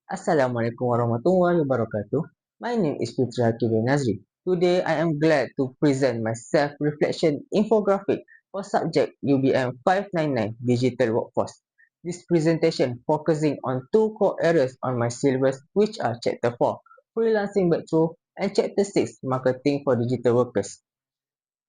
Assalamualaikum warahmatullahi wabarakatuh. My name is Fithri Hakim Nazri. Today, I am glad to present my self-reflection infographic for subject UBM599 Digital Workforce. This presentation focusing on two core areas on my syllabus, which are Chapter 4, Freelancing Breakthrough, and Chapter 6, Marketing for Digital Workers.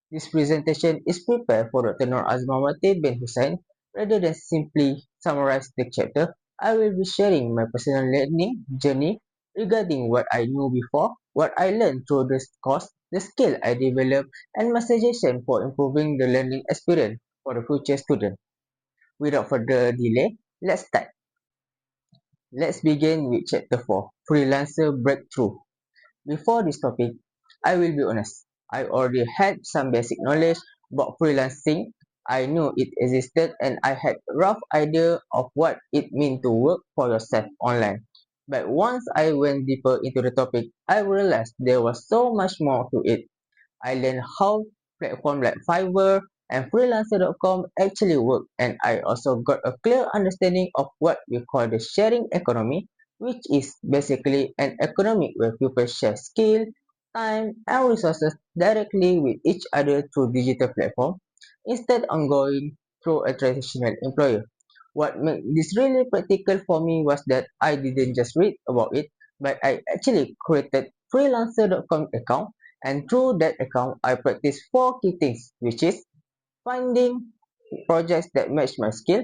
This presentation is prepared for Dr. Nur Azmawati bin Hussain. Rather than simply summarize the chapter, I will be sharing my personal learning journey regarding what I knew before, what I learned through this course, the skill I developed, and my suggestion for improving the learning experience for the future student. Without further delay, let's start. Let's begin with Chapter 4, Freelancer Breakthrough. Before this topic, I will be honest. I already had some basic knowledge about freelancing. I knew it existed and I had a rough idea of what it meant to work for yourself online. But once I went deeper into the topic, I realized there was so much more to it. I learned how platforms like Fiverr and freelancer.com actually work, and I also got a clear understanding of what we call the sharing economy, which is basically an economy where people share skill, time, and resources directly with each other through digital platform instead of going through a traditional employer. What made this really practical for me was that I didn't just read about it, but I actually created freelancer.com account, and through that account I practiced four key things, which is finding projects that match my skill,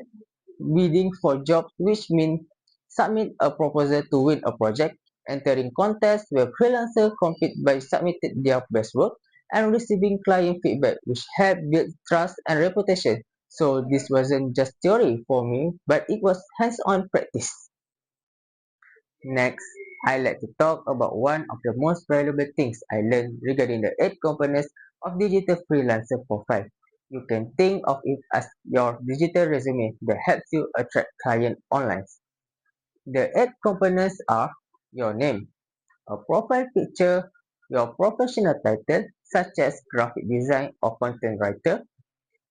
bidding for jobs, which means submit a proposal to win a project, entering contests where freelancers compete by submitting their best work, and receiving client feedback, which help build trust and reputation. So this wasn't just theory for me, but it was hands-on practice. Next, I like to talk about one of the most valuable things I learned regarding the 8 components of digital freelancer profile. You can think of it as your digital resume that helps you attract clients online. The 8 components are your name, a profile picture, your professional title, such as graphic design or content writer,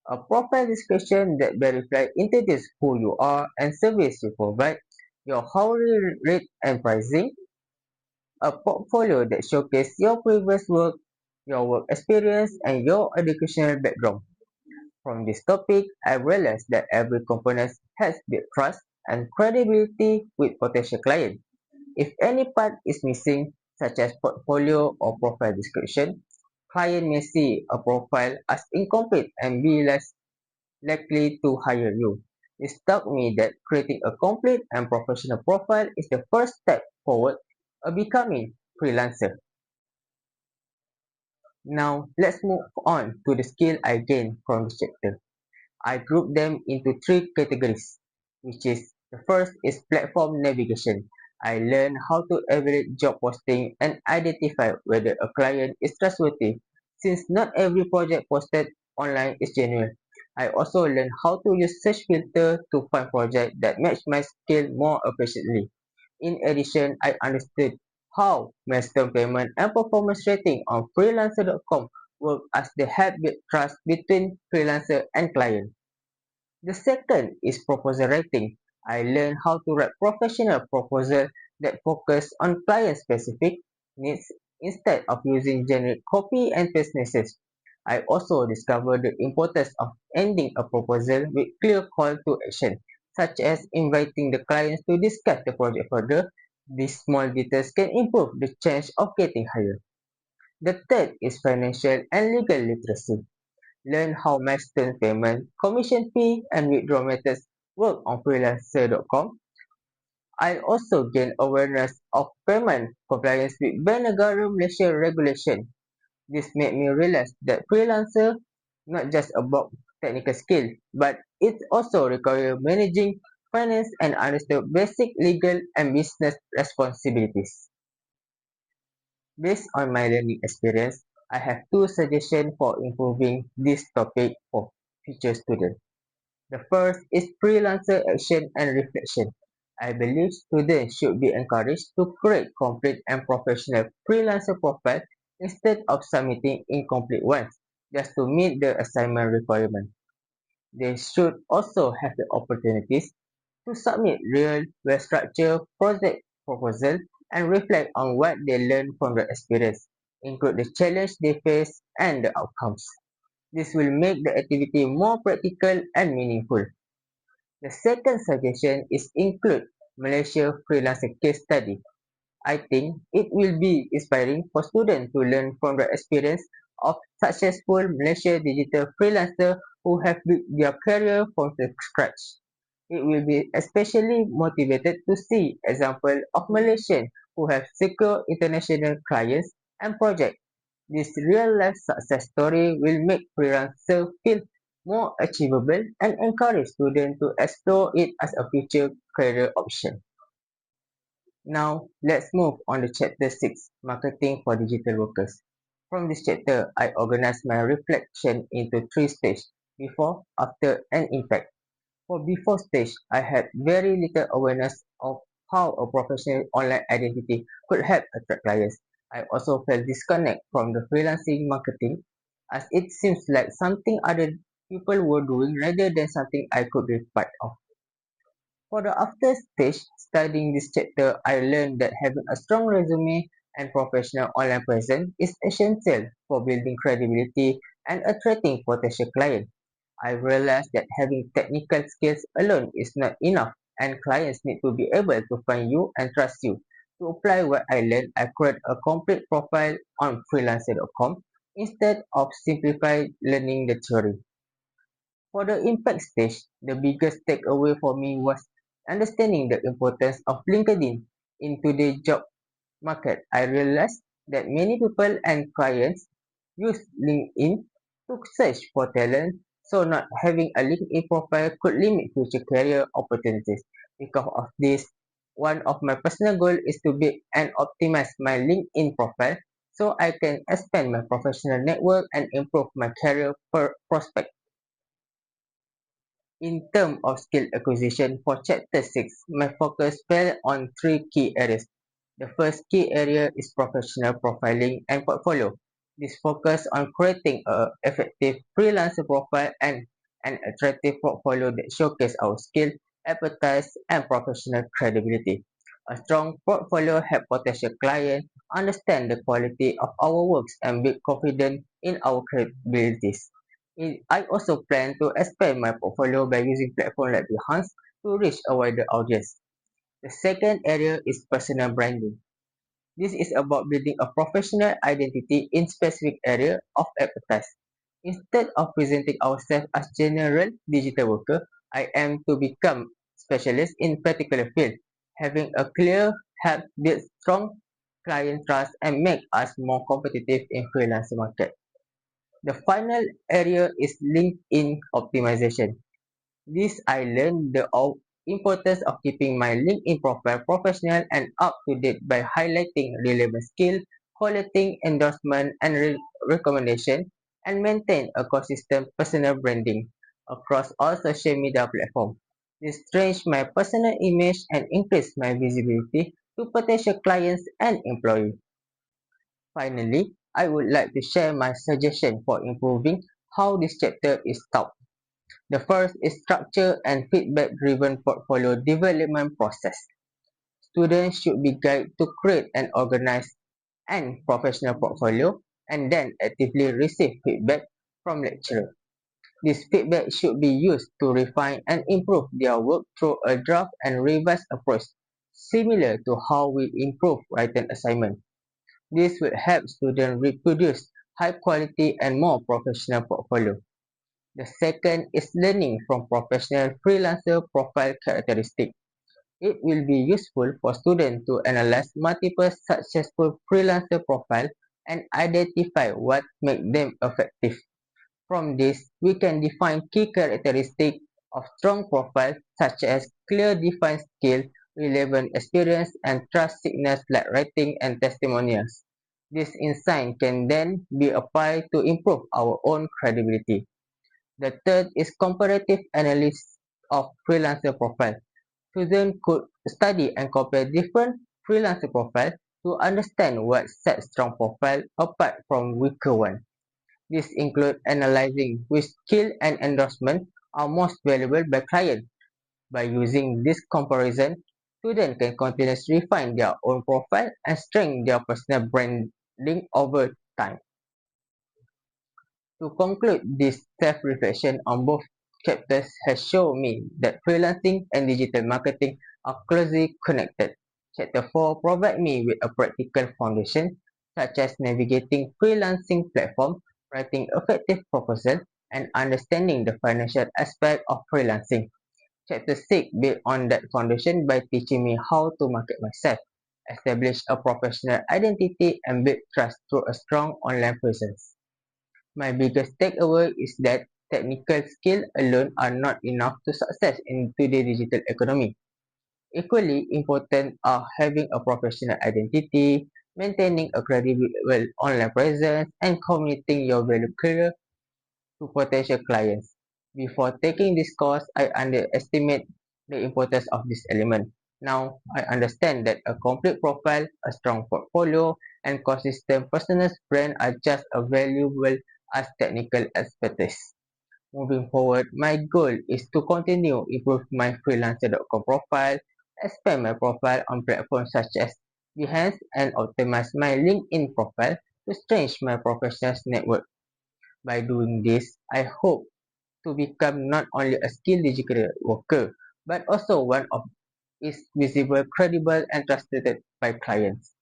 a profile description that verifies introduce who you are and service you provide, your hourly rate and pricing, a portfolio that showcases your previous work, your work experience, and your educational background. From this topic, I realized that every component has built trust and credibility with potential clients. If any part is missing, such as portfolio or profile description, client may see a profile as incomplete and be less likely to hire you. It struck me that creating a complete and professional profile is the first step forward of becoming freelancer. Now, let's move on to the skill I gained from this chapter. I grouped them into 3 categories, which is the first is platform navigation. I learned how to evaluate job posting and identify whether a client is trustworthy, since not every project posted online is genuine. I also learned how to use search filter to find projects that match my skill more efficiently. In addition, I understood how milestone payment and performance rating on freelancer.com work as they help build trust between freelancer and client. The second is proposal writing. I learned how to write professional proposals that focus on client-specific needs instead of using generic copy and paste messages. I also discovered the importance of ending a proposal with clear call to action, such as inviting the clients to discuss the project further. These small details can improve the chance of getting hired. The third is financial and legal literacy. Learn how milestone payment, commission fee, and withdrawal methods work on freelancer.com. I also gain awareness of payment compliance with Bank Negara Malaysia regulation. This made me realize that freelancer not just about technical skill, but it also requires managing finance and understand basic legal and business responsibilities. Based on my learning experience, I have 2 suggestions for improving this topic for future students. The first is freelancer action and reflection. I believe students should be encouraged to create complete and professional freelancer profile instead of submitting incomplete ones just to meet the assignment requirement. They should also have the opportunities to submit real, well-structured project proposal, and reflect on what they learned from the experience, include the challenge they face and the outcomes. This will make the activity more practical and meaningful. The second suggestion is include Malaysia freelancer case study. I think it will be inspiring for students to learn from the experience of successful Malaysia digital freelancers who have built their career from the scratch. It will be especially motivated to see examples of Malaysians who have secured international clients and projects. This real-life success story will make freelancers feel more achievable and encourage students to explore it as a future career option. Now, let's move on to chapter 6, Marketing for Digital Workers. From this chapter, I organized my reflection into three stages: before, after, and impact. For before stage, I had very little awareness of how a professional online identity could help attract clients. I also felt disconnect from the freelancing marketing as it seems like something other people were doing rather than something I could be part of. For the after stage, studying this chapter, I learned that having a strong resume and professional online presence is essential for building credibility and attracting potential clients. I realized that having technical skills alone is not enough, and clients need to be able to find you and trust you. To apply what I learned, I created a complete profile on freelancer.com instead of simplify learning the theory. For the impact stage, the biggest takeaway for me was understanding the importance of LinkedIn in today's job market. I realized that many people and clients use LinkedIn to search for talent, so not having a LinkedIn profile could limit future career opportunities. Because of this, one of my personal goals is to build and optimize my LinkedIn profile so I can expand my professional network and improve my career prospect. In terms of skill acquisition for Chapter 6, my focus fell on three key areas. The first key area is professional profiling and portfolio. This focus on creating an effective freelancer profile and an attractive portfolio that showcases our skill, expertise, and professional credibility. A strong portfolio helps potential clients understand the quality of our works and build confidence in our capabilities. I also plan to expand my portfolio by using platforms like Behance to reach a wider audience. The second area is personal branding. This is about building a professional identity in specific area of expertise. Instead of presenting ourselves as general digital worker, I aim to become specialist in particular field. Having a clear help build strong client trust and make us more competitive in freelance market. The final area is LinkedIn optimization. This I learned the importance of keeping my LinkedIn profile professional and up to date by highlighting relevant skill, collecting endorsement and recommendation, and maintain a consistent personal branding across all social media platforms. This strengthens my personal image and increase my visibility to potential clients and employees. Finally, I would like to share my suggestion for improving how this chapter is taught. The first is structure and feedback-driven portfolio development process. Students should be guided to create an organized and professional portfolio and then actively receive feedback from lecturers. This feedback should be used to refine and improve their work through a draft and revise approach, similar to how we improve written assignment. This will help students reproduce high quality and more professional portfolio. The second is learning from professional freelancer profile characteristics. It will be useful for students to analyze multiple successful freelancer profiles and identify what makes them effective. From this, we can define key characteristics of strong profiles such as clear defined skill, relevant experience, and trust signals like writing and testimonials. This insight can then be applied to improve our own credibility. The third is comparative analysis of freelancer profile. Students could study and compare different freelancer profiles to understand what sets strong profile apart from weaker ones. This includes analyzing which skill and endorsement are most valuable by clients. By using this comparison Students can continuously refine their own profile and strengthen their personal branding over time. To conclude, this self-reflection on both chapters has shown me that freelancing and digital marketing are closely connected. Chapter 4 provides me with a practical foundation, such as navigating freelancing platform, writing effective proposals, and understanding the financial aspect of freelancing. Chapter 6 builds on that foundation by teaching me how to market myself, establish a professional identity, and build trust through a strong online presence. My biggest takeaway is that technical skills alone are not enough to success in today's digital economy. Equally important are having a professional identity, maintaining a credible online presence, and communicating your value clear to potential clients. Before taking this course, I underestimate the importance of this element. Now, I understand that a complete profile, a strong portfolio, and consistent personal brand are just as valuable as technical expertise. Moving forward, my goal is to continue improve my freelancer.com profile, expand my profile on platforms such as Behance, and optimize my LinkedIn profile to strengthen my professional network. By doing this, I hope to become not only a skilled digital worker, but also one of is visible, credible, and trusted by clients.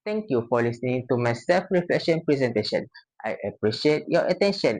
Thank you for listening to my self-reflection presentation. I appreciate your attention.